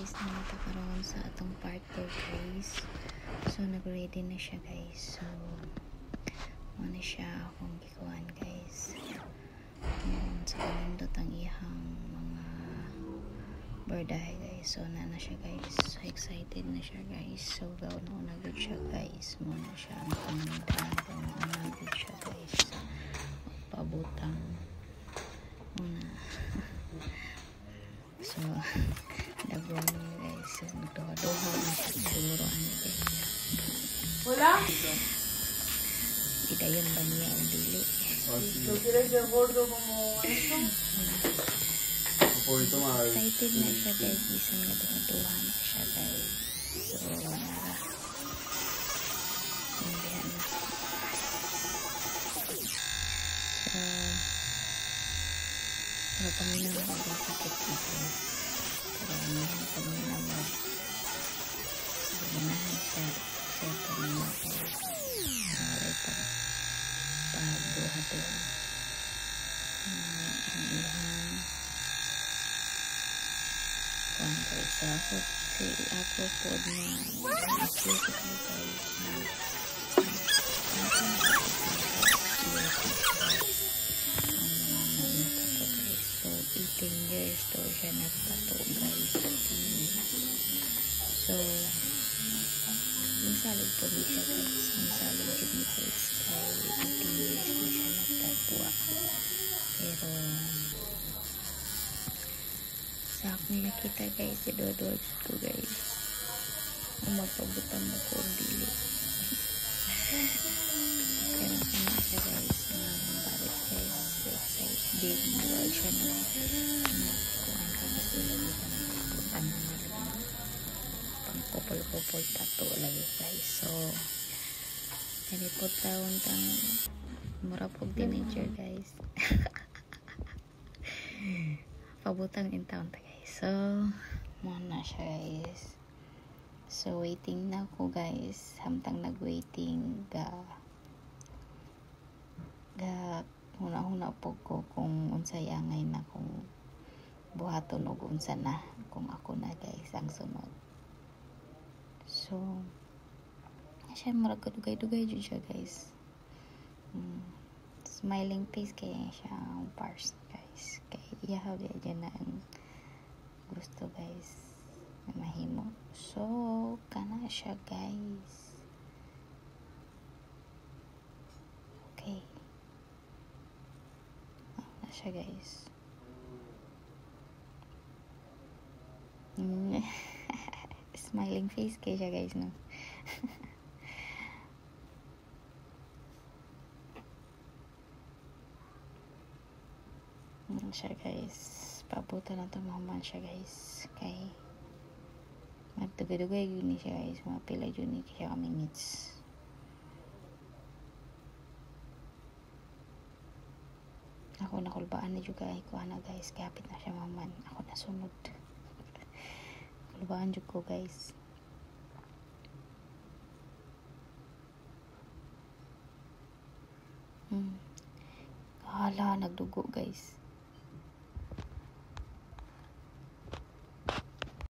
guys, namata karon sa atong part 2 guys. So nag-ready na siya guys. So ano siya akong gikuhan guys. Sa kanindot ang ihang mga bordahe guys. So na siya guys. So excited na siya guys. So gaw na unagod siya guys. Muna siya ang kanindot. Gaw na unagod siya guys. Pabutang una. So dagwan niya guys. So nagduha-duha na siya siguro ano guys. Wala? Idayon ba niya ang dili? So sila siya bordo mo mo. Excited na siya guys. Bisan nga duha-duha na siya guys. So nara. Nandiyan na. So paminaw ako guys sakit dito. Pero anihan paminaw mo. Ginahan siya. Siya paminaw ko. Alay pa. Pagduha-duha. Ang ihang kung guys. So ako po na nakikita ko guys na so 18 years to siya nagtato guys. So masalig po niya siya guys. Masalig din niya guys. Kaya 18 years na siya nagtato. Pero sa akong nakita guys, idodod ko guys. Magpabutang mo ko ang dili. Pero kanya siya guys. Bakit guys? So excited. Huwag siya na kuhan ka kasi lagi ka na kuhan na pang kupol-kupol tato lagi guys. So nalipot taon tang mura pog teenager guys. Pabutang in town ta guys. So muna siya guys. So waiting na ako guys. Hamtang nag-waiting ga huna-huna po ko kung unsay angay na kung buhaton o unsa na kung ako na guys ang sunod. So siya murag kadugay-dugay jud siya guys. Smiling face kaya siya ang pars guys. Kaya iyahaw diya na ang gusto guys na mahimo. So kana siya guys. Okay. Na siya guys. Smiling face kaya siya guys no. Siya guys. Pabuta lang tumaman siya guys. Kay magdugay-dugay yun siya guys. Mga pila yun siya kami minutes. Ako nakulbaan na juga ko na guys. Kapit na siya maman. Ako nasunod. Kulbaan juga ko guys. Hala, nagdugo guys.